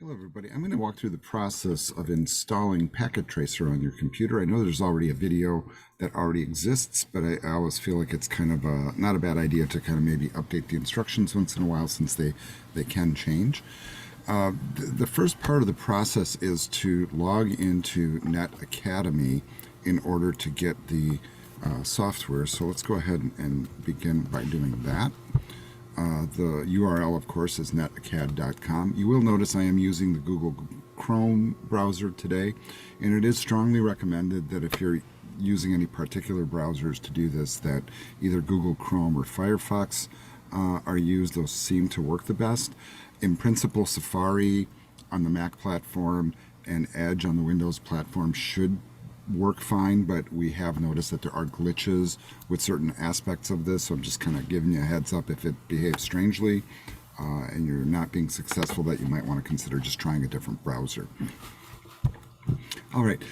Hello everybody, I'm going to walk through the process of installing Packet Tracer on your computer. I know there's already a video that already exists, but I always feel like it's kind of not a bad idea to kind of maybe update the instructions once in a while since they can change. The first part of the process is to log into NetAcademy in order to get the software. So let's go ahead and begin by doing that. The URL, of course, is netacad.com. You will notice I am using the Google Chrome browser today, and it is strongly recommended that if you're using any particular browsers to do this, that either Google Chrome or Firefox are used. Those seem to work the best. In principle, Safari on the Mac platform and Edge on the Windows platform should work fine, but we have noticed that there are glitches with certain aspects of this, so I'm just kind of giving you a heads up if it behaves strangely and you're not being successful, that you might want to consider just trying a different browser. All right,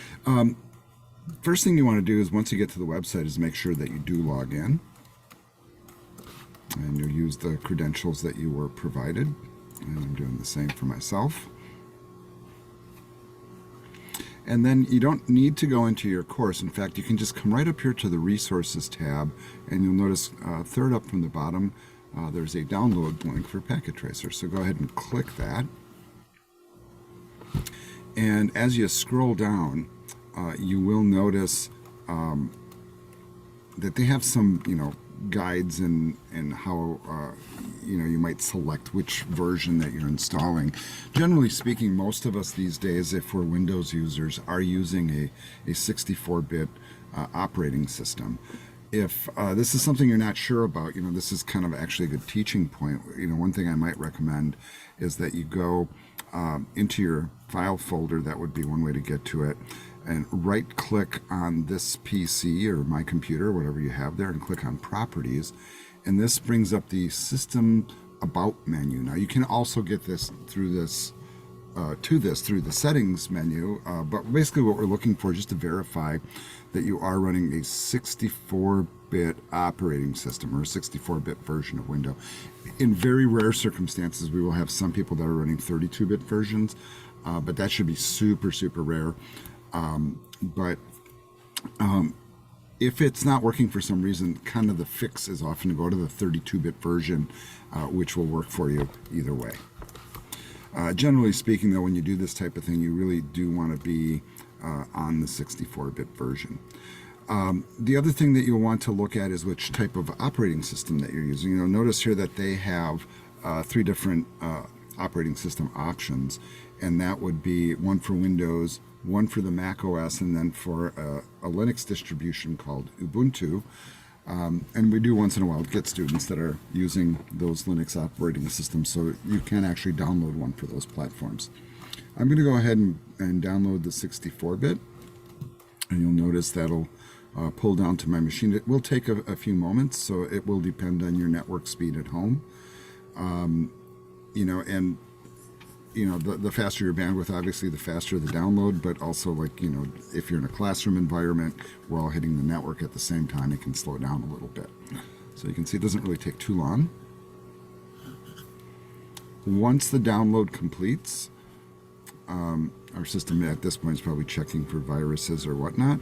first thing you want to do is once you get to the website is make sure that you do log in and you'll use the credentials that you were provided, and I'm doing the same for myself. And then you don't need to go into your course. In fact, you can just come right up here to the Resources tab, and you'll notice third up from the bottom, there's a download link for Packet Tracer. So go ahead and click that. And as you scroll down, you will notice that they have some, guides and how you might select which version that you're installing. Generally speaking, most of us these days, if we're Windows users, are using a 64-bit operating system. If this is something you're not sure about, this is kind of actually a good teaching point. One thing I might recommend is that you go into your file folder. That would be one way to get to it, and right click on this PC or my computer, whatever you have there, and click on Properties, and this brings up the System About menu. Now you can also get this through through the Settings menu, but basically what we're looking for is just to verify that you are running a 64-bit operating system or a 64-bit version of Windows. In very rare circumstances, we will have some people that are running 32-bit versions, but that should be super rare. If it's not working for some reason, kind of the fix is often to go to the 32-bit version, which will work for you either way. Generally speaking, though, when you do this type of thing, you really do want to be on the 64-bit version. The other thing that you'll want to look at is which type of operating system that you're using. Notice here that they have 3 different operating system options, and that would be one for Windows, one for the Mac OS, and then for a Linux distribution called Ubuntu. And we do once in a while get students that are using those Linux operating systems, so you can actually download one for those platforms. I'm going to go ahead and download the 64-bit, and you'll notice that'll pull down to my machine. It will take a few moments, so it will depend on your network speed at home. The faster your bandwidth, obviously, the faster the download, but also, if you're in a classroom environment, we're all hitting the network at the same time, it can slow down a little bit. So you can see it doesn't really take too long. Once the download completes, our system at this point is probably checking for viruses or whatnot,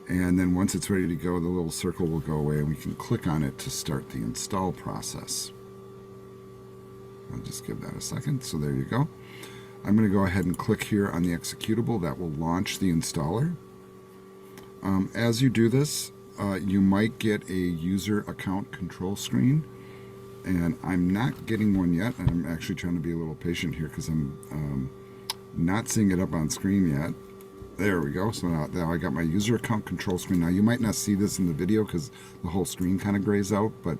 and then once it's ready to go, the little circle will go away and we can click on it to start the install process. I'll just give that a second. So there you go. I'm going to go ahead and click here on the executable. That will launch the installer. As you do this, you might get a user account control screen, and I'm not getting one yet. I'm actually trying to be a little patient here because I'm not seeing it up on screen yet. There we go. So now I got my user account control screen. Now you might not see this in the video because the whole screen kind of grays out, but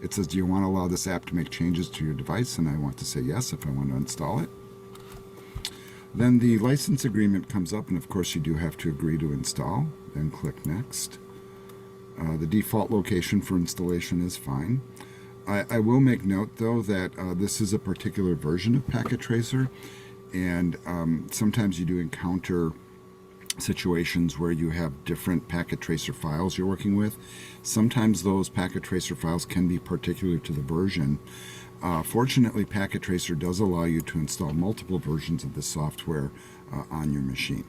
it says, do you want to allow this app to make changes to your device? And I want to say yes if I want to install it. Then the license agreement comes up, and of course you do have to agree to install. Then click next. The default location for installation is fine. I will make note, though, that this is a particular version of Packet Tracer, and sometimes you do encounter situations where you have different Packet Tracer files you're working with. Sometimes those Packet Tracer files can be particular to the version. Fortunately, Packet Tracer does allow you to install multiple versions of the software on your machine.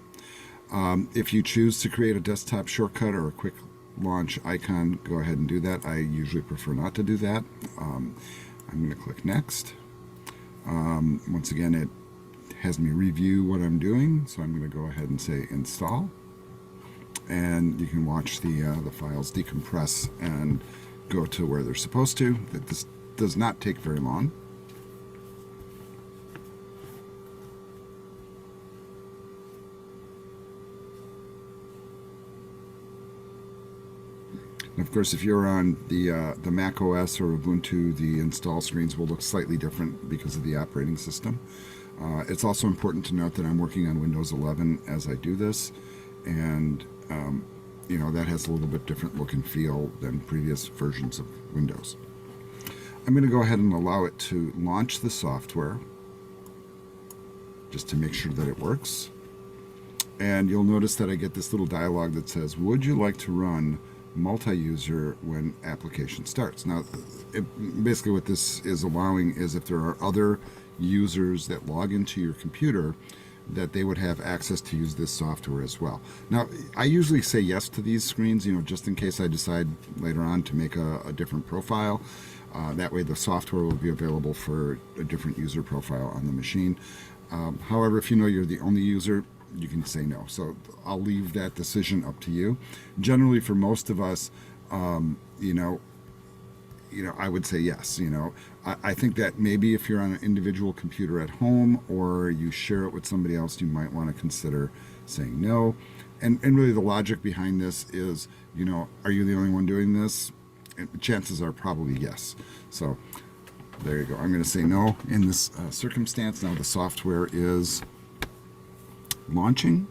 If you choose to create a desktop shortcut or a quick launch icon, go ahead and do that. I usually prefer not to do that. I'm going to click Next. Once again, it has me review what I'm doing, so I'm going to go ahead and say Install. And you can watch the files decompress and go to where they're supposed to. This does not take very long. And of course, if you're on the Mac OS or Ubuntu, the install screens will look slightly different because of the operating system. It's also important to note that I'm working on Windows 11 as I do this, and that has a little bit different look and feel than previous versions of Windows. I'm going to go ahead and allow it to launch the software just to make sure that it works. And you'll notice that I get this little dialog that says, would you like to run multi-user when application starts? Now, basically what this is allowing is if there are other users that log into your computer, that they would have access to use this software as well. Now, I usually say yes to these screens, just in case I decide later on to make a different profile. That way the software will be available for a different user profile on the machine. However, if you know you're the only user, you can say no. So I'll leave that decision up to you. Generally, for most of us, I would say yes. I think that maybe if you're on an individual computer at home or you share it with somebody else, you might want to consider saying no. And really the logic behind this is, are you the only one doing this? Chances are probably yes. So there you go. I'm going to say no in this circumstance. Now the software is launching.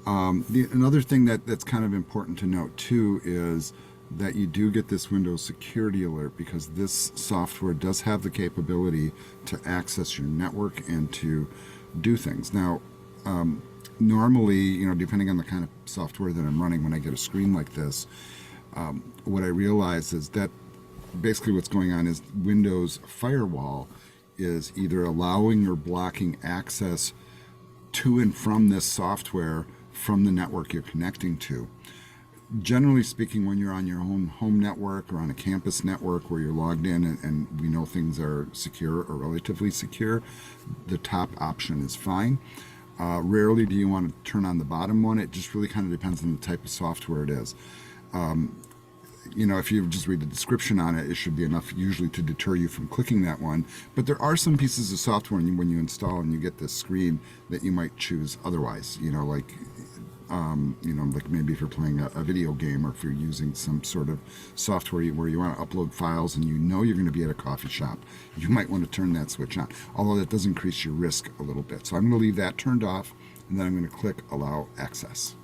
Another thing that's kind of important to note too is that you do get this Windows security alert, because this software does have the capability to access your network and to do things. Now, normally, depending on the kind of software that I'm running, when I get a screen like this, what I realize is that basically what's going on is Windows Firewall is either allowing or blocking access to and from this software from the network you're connecting to. Generally speaking, when you're on your own home network or on a campus network where you're logged in and we know things are secure or relatively secure, the top option is fine. Rarely do you want to turn on the bottom one. It just really kind of depends on the type of software it is. If you just read the description on it, it should be enough usually to deter you from clicking that one. But there are some pieces of software when you install and you get this screen that you might choose otherwise. Like maybe if you're playing a video game, or if you're using some sort of software where you want to upload files and you're going to be at a coffee shop, you might want to turn that switch on. Although that does increase your risk a little bit. So I'm going to leave that turned off, and then I'm going to click Allow Access.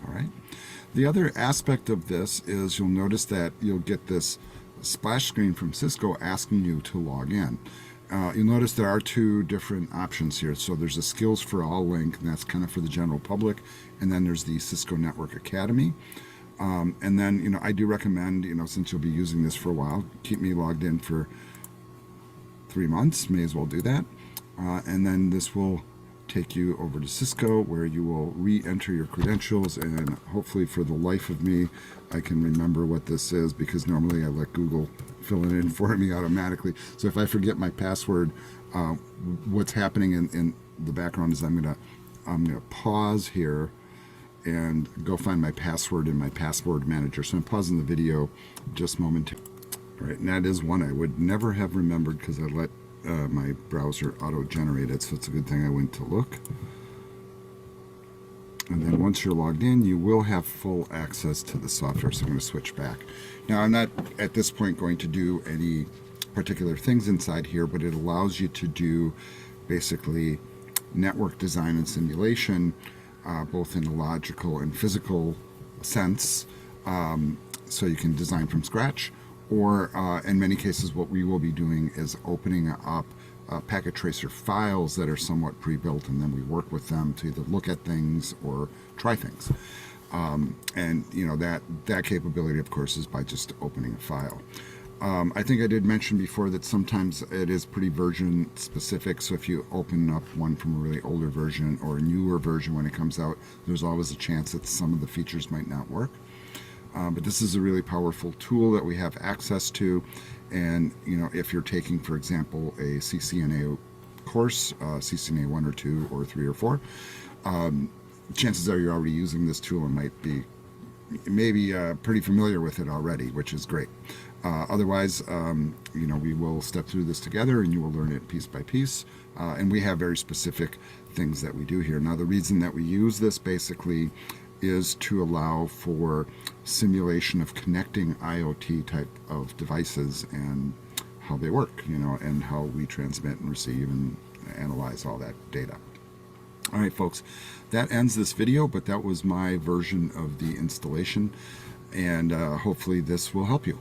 All right. The other aspect of this is you'll notice that you'll get this splash screen from Cisco asking you to log in. You'll notice there are two different options here. So there's a Skills for All link, and that's kind of for the general public. And then there's the Cisco Network Academy. And then, I do recommend, since you'll be using this for a while, keep me logged in for 3 months. May as well do that. And then this will take you over to Cisco, where you will re-enter your credentials, and hopefully for the life of me I can remember what this is, because normally I let Google fill it in for me automatically. So if I forget my password, what's happening in the background is I'm gonna pause here and go find my password in my password manager. So I'm pausing the video just momentarily. All right, and that is one I would never have remembered because I let my browser auto-generate it, so it's a good thing I went to look. And then once you're logged in, you will have full access to the software. So I'm going to switch back. Now, I'm not at this point going to do any particular things inside here, but it allows you to do basically network design and simulation, both in a logical and physical sense. So you can design from scratch, or in many cases what we will be doing is opening up packet tracer files that are somewhat pre-built, and then we work with them to either look at things or try things. And that capability, of course, is by just opening a file. I think I did mention before that sometimes it is pretty version specific. So if you open up one from a really older version or a newer version when it comes out, there's always a chance that some of the features might not work. But this is a really powerful tool that we have access to. And, you know, if you're taking, for example, a CCNA course, CCNA 1 or 2 or 3 or 4, chances are you're already using this tool and might be maybe pretty familiar with it already, which is great. Otherwise, you know, we will step through this together and you will learn it piece by piece. And we have very specific things that we do here. Now, the reason that we use this basically is to allow for simulation of connecting IoT type of devices and how they work, you know, and how we transmit and receive and analyze all that data. All right, folks, that ends this video, but that was my version of the installation, and hopefully this will help you.